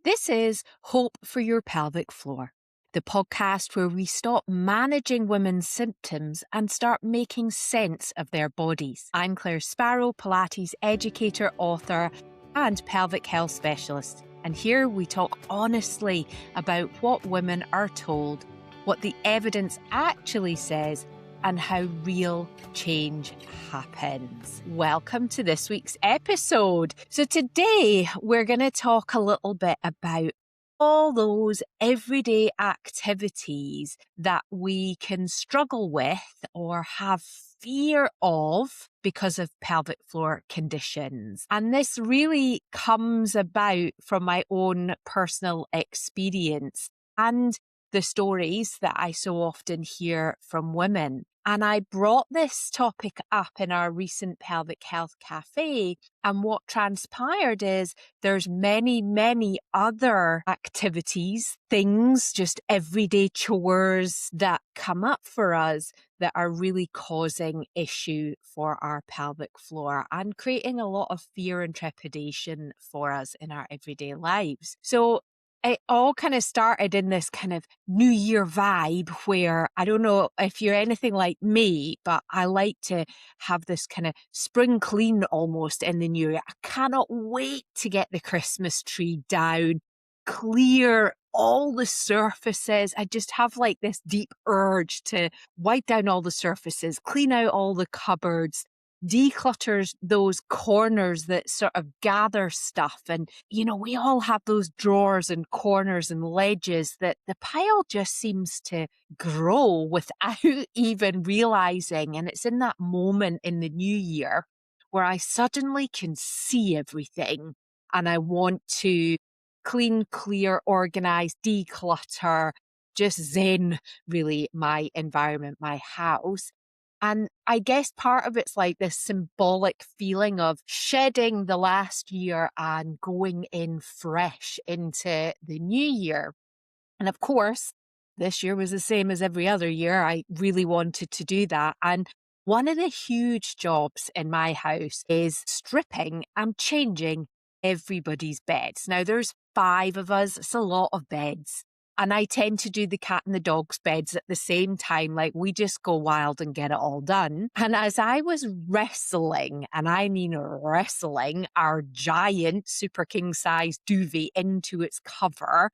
This is Hope for Your Pelvic Floor, the podcast where we stop managing women's symptoms and start making sense of their bodies. I'm Claire Sparrow, Pilates educator, author, and pelvic health specialist. And here we talk honestly about what women are told, what the evidence actually says, and how real change happens. Welcome to this week's episode. So today we're going to talk a little bit about all those everyday activities that we can struggle with or have fear of because of pelvic floor conditions. And this really comes about from my own personal experience and the stories that I so often hear from women. And I brought this topic up in our recent Pelvic Health Cafe. And what transpired is there's many other activities, things, just everyday chores that come up for us that are really causing issue for our pelvic floor and creating a lot of fear and trepidation for us in our everyday lives. So it all kind of started in this kind of New Year vibe where I don't know if you're anything like me, but I like to have this kind of spring clean almost in the new year. I cannot wait to get the Christmas tree down, clear all the surfaces. I just have like this deep urge to wipe down all the surfaces, clean out all the cupboards, declutters those corners that sort of gather stuff. And, you know, we all have those drawers and corners and ledges that the pile just seems to grow without even realizing. And it's in that moment in the new year where I suddenly can see everything and I want to clean, clear, organize, declutter, just zen really my environment, my house. And I guess part of it's like this symbolic feeling of shedding the last year and going in fresh into the new year. And of course, this year was the same as every other year. I really wanted to do that. And one of the huge jobs in my house is stripping and changing everybody's beds. Now, there's 5 of us. It's a lot of beds. And I tend to do the cat and the dog's beds at the same time. Like we just go wild and get it all done. And as I was wrestling, and I mean wrestling, our giant super king size duvet into its cover,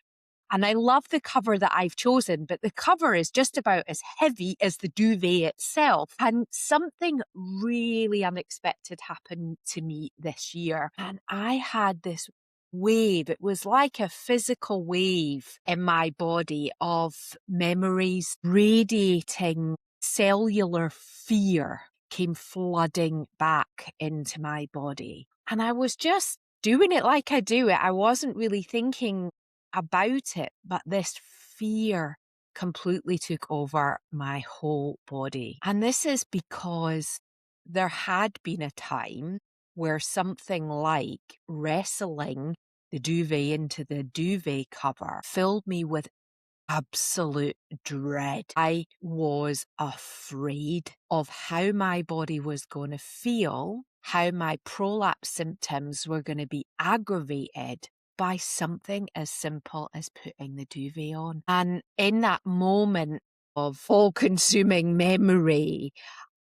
and I love the cover that I've chosen, but the cover is just about as heavy as the duvet itself. And something really unexpected happened to me this year. And I had this wave. It was like a physical wave in my body of memories, radiating cellular fear came flooding back into my body. And I was just doing it like I do it. I wasn't really thinking about it, but this fear completely took over my whole body. And this is because there had been a time where something like wrestling the duvet into the duvet cover filled me with absolute dread. I was afraid of how my body was going to feel, how my prolapse symptoms were going to be aggravated by something as simple as putting the duvet on. And in that moment of all-consuming memory,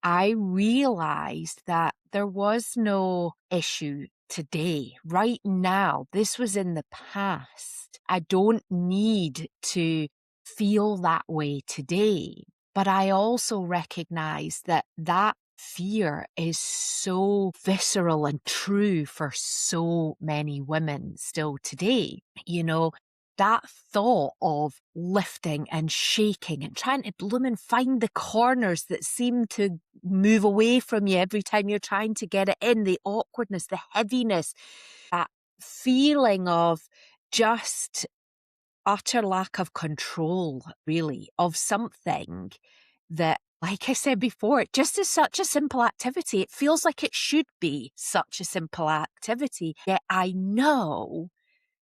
I realized that there was no issue today, right now. This was in the past. I don't need to feel that way today. But I also recognize that that fear is so visceral and true for so many women still today. You know, that thought of lifting and shaking and trying to bloom and find the corners that seem to move away from you every time you're trying to get it in, the awkwardness, the heaviness, that feeling of just utter lack of control, really, of something that, like I said before, it just is such a simple activity. It feels like it should be such a simple activity, yet I know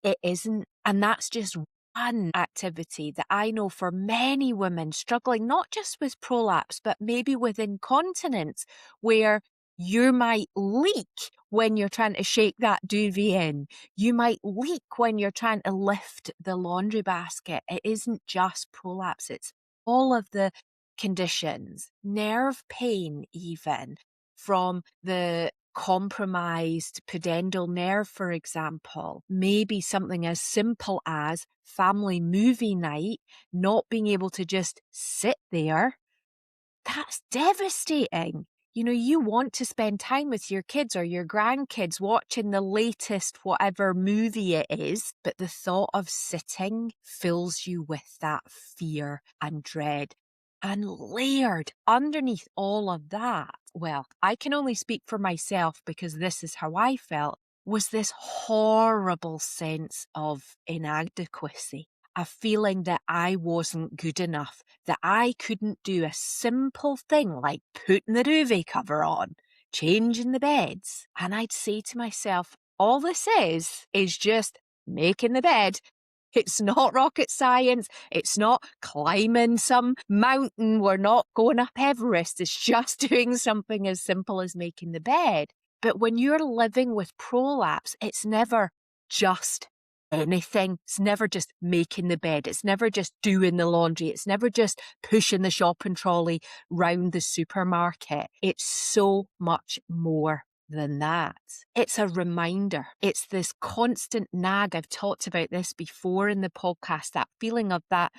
it isn't. And that's just one activity that I know for many women struggling, not just with prolapse, but maybe with incontinence, where You might leak when you're trying to shake that duvet in. You might leak when you're trying to lift the laundry basket. It isn't just prolapse, it's all of the conditions, nerve pain even, from the compromised pudendal nerve, for example. Maybe something as simple as family movie night, not being able to just sit there. That's devastating. You know, you want to spend time with your kids or your grandkids watching the latest whatever movie it is, but the thought of sitting fills you with that fear and dread. And layered underneath all of that, well, I can only speak for myself because this is how I felt, was this horrible sense of inadequacy. A feeling that I wasn't good enough, that I couldn't do a simple thing like putting the duvet cover on, changing the beds. And I'd say to myself, all this is just making the bed. It's not rocket science. It's not climbing some mountain. We're not going up Everest. It's just doing something as simple as making the bed. But when you're living with prolapse, it's never just anything. It's never just making the bed. It's never just doing the laundry. It's never just pushing the shopping trolley round the supermarket. It's so much more than that. It's a reminder. It's this constant nag. I've talked about this before in the podcast, that feeling of that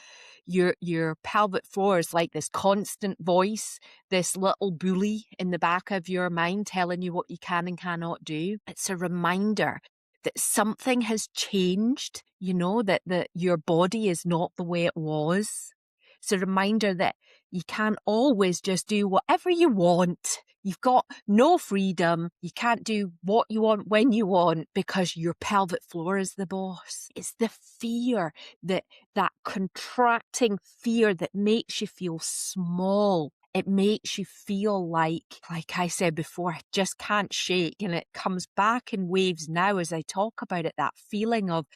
your pelvic floor is like this constant voice, this little bully in the back of your mind telling you what you can and cannot do. It's a reminder that something has changed, you know, that your body is not the way it was. It's a reminder that you can't always just do whatever you want. You've got no freedom. You can't do what you want when you want because your pelvic floor is the boss. It's the fear, that contracting fear that makes you feel small. It makes you feel like I said before, I just can't shake. And it comes back in waves now as I talk about it, that feeling of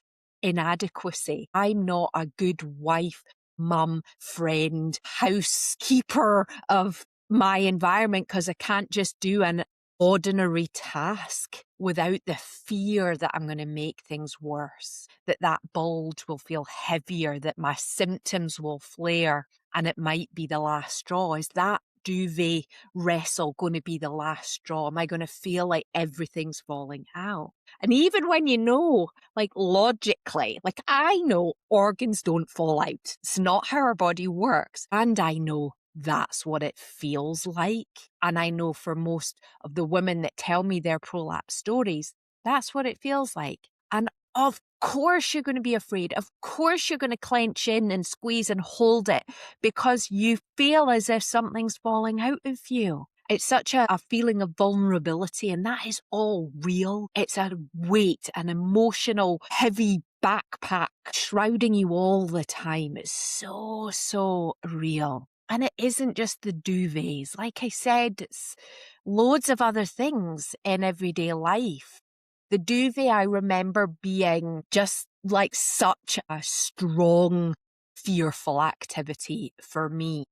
inadequacy. I'm not a good wife, mum, friend, housekeeper of my environment because I can't just do an ordinary task without the fear that I'm going to make things worse, that bulge will feel heavier, that my symptoms will flare, and it might be the last straw. Is that duvet wrestle going to be the last straw? Am I going to feel like everything's falling out? And even when you know, like logically, like I know organs don't fall out. It's not how our body works. And I know that's what it feels like. And I know for most of the women that tell me their prolapse stories, that's what it feels like. And of course you're going to be afraid. Of course you're going to clench in and squeeze and hold it because you feel as if something's falling out of you. It's such a feeling of vulnerability, and that is all real. It's a weight, an emotional, heavy backpack shrouding you all the time. It's so, so real. And it isn't just the duvets. Like I said, it's loads of other things in everyday life. The duvet, I remember being just like such a strong, fearful activity for me.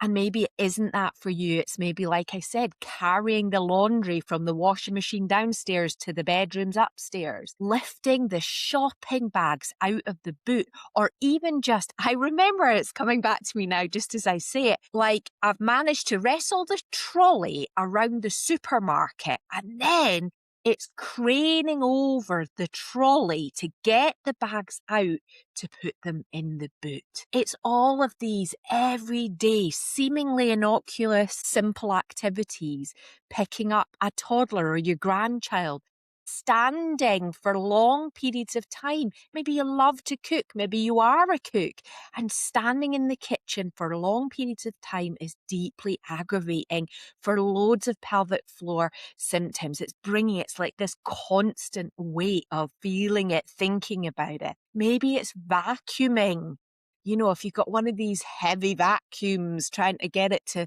And maybe it isn't that for you. It's maybe, like I said, carrying the laundry from the washing machine downstairs to the bedrooms upstairs, lifting the shopping bags out of the boot, or even just, I remember it's coming back to me now just as I say it, like I've managed to wrestle the trolley around the supermarket and then it's craning over the trolley to get the bags out to put them in the boot. It's all of these everyday, seemingly innocuous, simple activities, picking up a toddler or your grandchild, standing for long periods of time. Maybe you love to cook, maybe you are a cook, and standing in the kitchen for long periods of time is deeply aggravating for loads of pelvic floor symptoms. It's like this constant weight of feeling it, thinking about it. Maybe it's vacuuming. You know, if you've got one of these heavy vacuums trying to get it to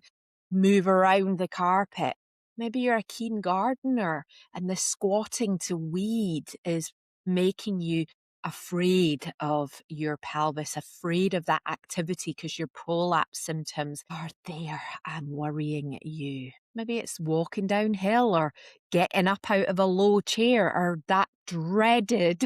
move around the carpet. Maybe you're a keen gardener and the squatting to weed is making you afraid of your pelvis, afraid of that activity because your prolapse symptoms are there and worrying you. Maybe it's walking downhill or getting up out of a low chair or that dreaded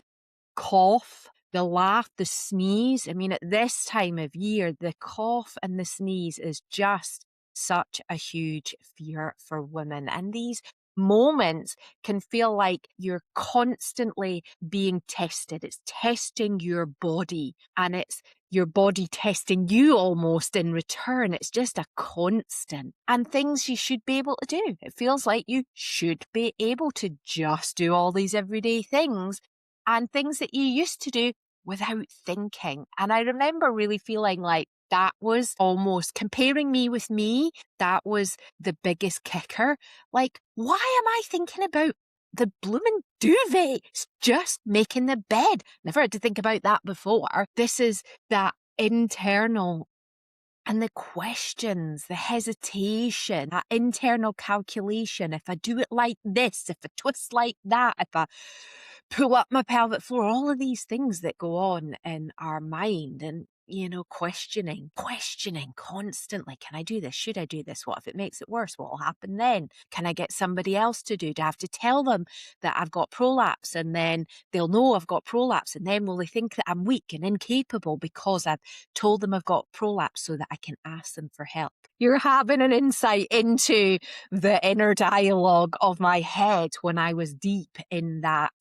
cough, the laugh, the sneeze. I mean, at this time of year, the cough and the sneeze is just such a huge fear for women. And these moments can feel like you're constantly being tested. It's testing your body and it's your body testing you almost in return. It's just a constant. And things you should be able to do. It feels like you should be able to just do all these everyday things and things that you used to do without thinking. And I remember really feeling like that was almost comparing me with me. That was the biggest kicker. Like, why am I thinking about the blooming duvet? It's just making the bed. Never had to think about that before. This is that internal and the questions, the hesitation, that internal calculation. If I do it like this, if I twist like that, if I pull up my pelvic floor, all of these things that go on in our mind and, questioning constantly. Can I do this? Should I do this? What if it makes it worse? What will happen then? Can I get somebody else to do? Do I have to tell them that I've got prolapse and then they'll know I've got prolapse and then will they think that I'm weak and incapable because I've told them I've got prolapse so that I can ask them for help? You're having an insight into the inner dialogue of my head when I was deep in that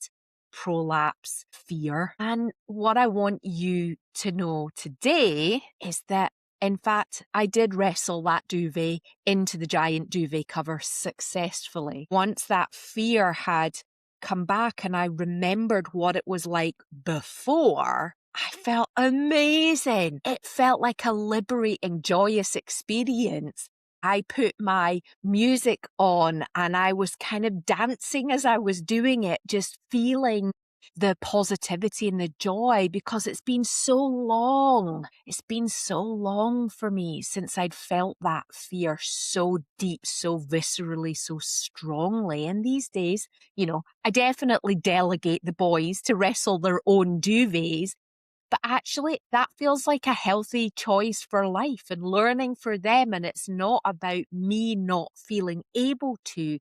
prolapse fear. And what I want you to know today is that, in fact, I did wrestle that duvet into the giant duvet cover successfully. Once that fear had come back and I remembered what it was like before, I felt amazing. It felt like a liberating, joyous experience. I put my music on and I was kind of dancing as I was doing it, just feeling the positivity and the joy because it's been so long. It's been so long for me since I'd felt that fear so deep, so viscerally, so strongly. And these days, I definitely delegate the boys to wrestle their own duvets. But actually, that feels like a healthy choice for life and learning for them. And it's not about me not feeling able to.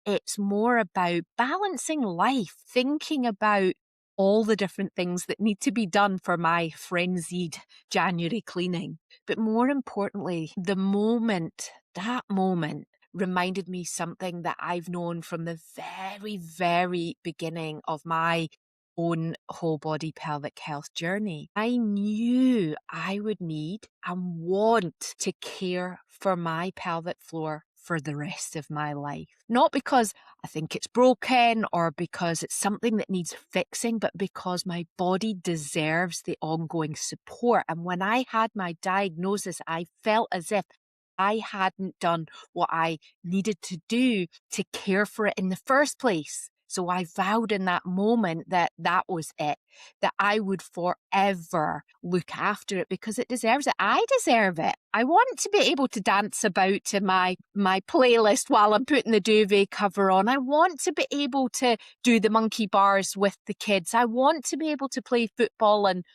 It's more about balancing life, thinking about all the different things that need to be done for my frenzied January cleaning. But more importantly, that moment reminded me something that I've known from the very, very beginning of my own whole body pelvic health journey. I knew I would need and want to care for my pelvic floor for the rest of my life. Not because I think it's broken or because it's something that needs fixing, but because my body deserves the ongoing support. And when I had my diagnosis, I felt as if I hadn't done what I needed to do to care for it in the first place. So I vowed in that moment that was it, that I would forever look after it because it deserves it. I deserve it. I want to be able to dance about to my playlist while I'm putting the duvet cover on. I want to be able to do the monkey bars with the kids. I want to be able to play football, and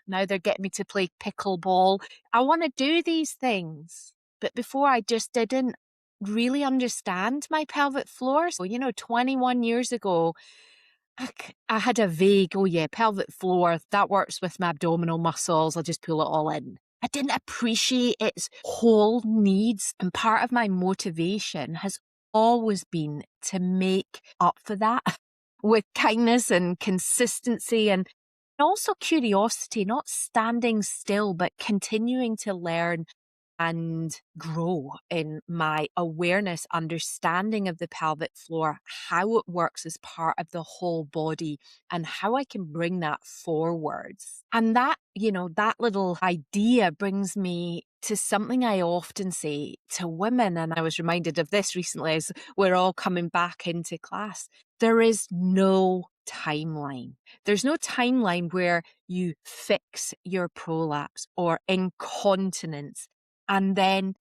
now they're getting me to play pickleball. I want to do these things. But before I just didn't really understand my pelvic floor. So, 21 years ago, I had a vague, pelvic floor, that works with my abdominal muscles. I'll just pull it all in. I didn't appreciate its whole needs. And part of my motivation has always been to make up for that with kindness and consistency and also curiosity, not standing still, but continuing to learn and grow in my awareness, understanding of the pelvic floor, how it works as part of the whole body, and how I can bring that forwards. And that, that little idea brings me to something I often say to women. And I was reminded of this recently as we're all coming back into class. There is no timeline. There's no timeline where you fix your prolapse or incontinence. And then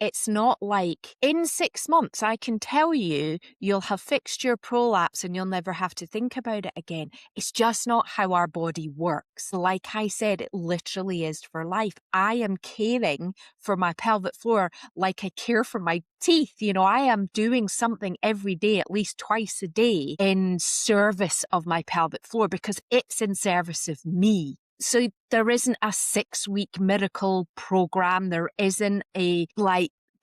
It's not like in 6 months, I can tell you, you'll have fixed your prolapse and you'll never have to think about it again. It's just not how our body works. Like I said, it literally is for life. I am caring for my pelvic floor like I care for my teeth. I am doing something every day, at least twice a day, in service of my pelvic floor because it's in service of me. So there isn't a 6-week miracle program. There isn't a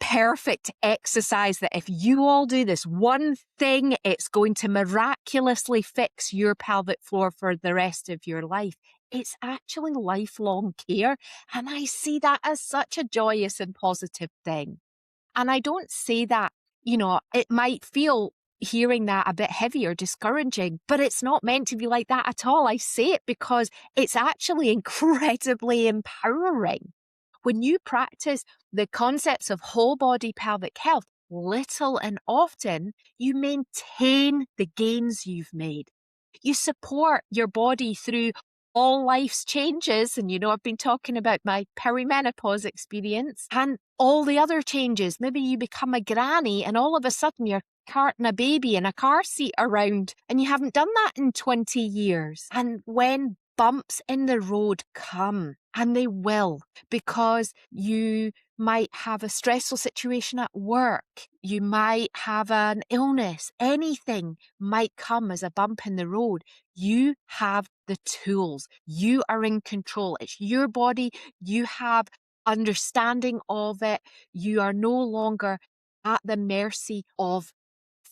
perfect exercise that if you all do this one thing, it's going to miraculously fix your pelvic floor for the rest of your life. It's actually lifelong care. And I see that as such a joyous and positive thing. And I don't say that, it might feel hearing that a bit heavy or discouraging, but it's not meant to be like that at all. I say it because it's actually incredibly empowering. When you practice the concepts of whole body pelvic health, little and often, you maintain the gains you've made. You support your body through all life's changes. And I've been talking about my perimenopause experience and all the other changes. Maybe you become a granny and all of a sudden you're carting a baby in a car seat around and you haven't done that in 20 years. And when bumps in the road come, and they will, because you might have a stressful situation at work, you might have an illness, anything might come as a bump in the road. You have the tools. You are in control. It's your body. You have understanding of it. You are no longer at the mercy of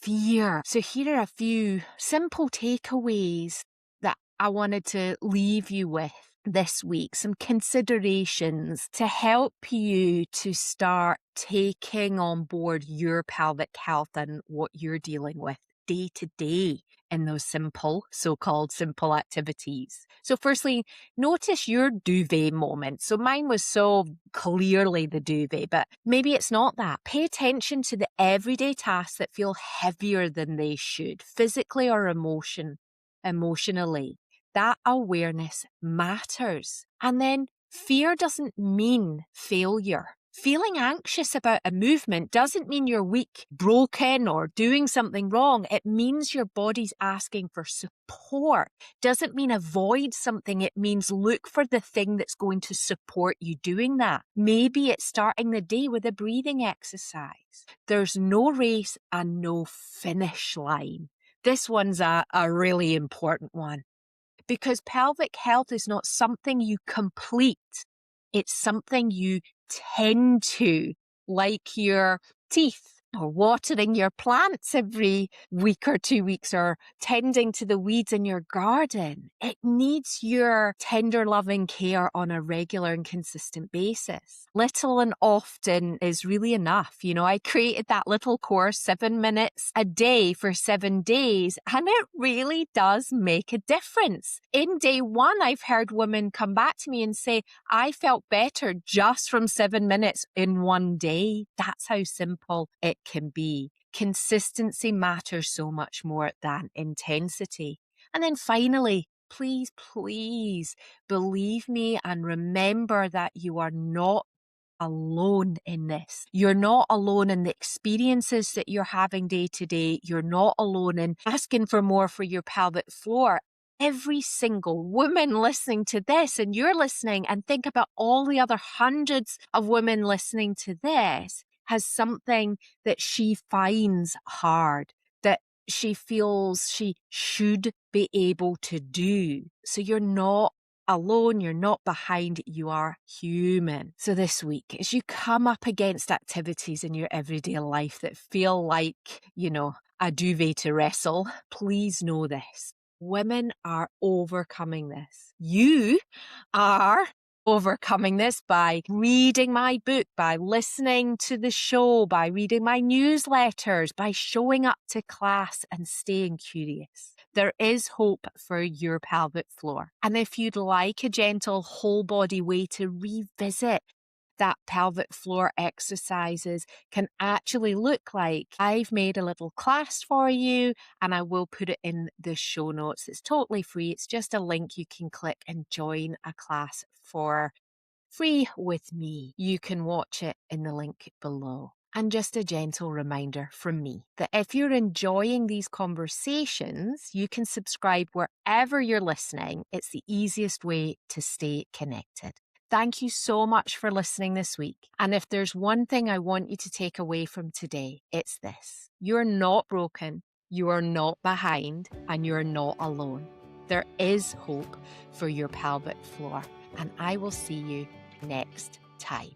fear. So here are a few simple takeaways that I wanted to leave you with this week, some considerations to help you to start taking on board your pelvic health and what you're dealing with day to day in those so-called simple activities. So firstly, notice your duvet moment. So mine was so clearly the duvet, but maybe it's not that. Pay attention to the everyday tasks that feel heavier than they should, physically or emotionally. That awareness matters. And then fear doesn't mean failure. Feeling anxious about a movement doesn't mean you're weak, broken, or doing something wrong. It means your body's asking for support. Doesn't mean avoid something. It means look for the thing that's going to support you doing that. Maybe it's starting the day with a breathing exercise. There's no race and no finish line. This one's a really important one. Because pelvic health is not something you complete. It's something you tend to, like your teeth or watering your plants every week or 2 weeks or tending to the weeds in your garden. It needs your tender, loving care on a regular and consistent basis. Little and often is really enough. I created that little course, 7 minutes a day for 7 days, and it really does make a difference. In day 1, I've heard women come back to me and say, I felt better just from 7 minutes in one day. That's how simple it can be. Consistency matters so much more than intensity. And then finally, please believe me and remember that you are not alone in this. You're not alone in the experiences that you're having day to day. You're not alone in asking for more for your pelvic floor. Every single woman listening to this, and you're listening, and think about all the other hundreds of women listening to this, has something that she finds hard, that she feels she should be able to do. So you're not alone, you're not behind, you are human. So this week, as you come up against activities in your everyday life that feel like, a duvet to wrestle, please know this. Women are overcoming this. You are overcoming this by reading my book, by listening to the show, by reading my newsletters, by showing up to class and staying curious. There is hope for your pelvic floor. And if you'd like a gentle whole body way to revisit that pelvic floor exercises can actually look like, I've made a little class for you and I will put it in the show notes. It's totally free. It's just a link you can click and join a class for free with me. You can watch it in the link below. And just a gentle reminder from me that if you're enjoying these conversations, you can subscribe wherever you're listening. It's the easiest way to stay connected. Thank you so much for listening this week. And if there's one thing I want you to take away from today, it's this. You're not broken, you are not behind, and you're not alone. There is hope for your pelvic floor, and I will see you next time.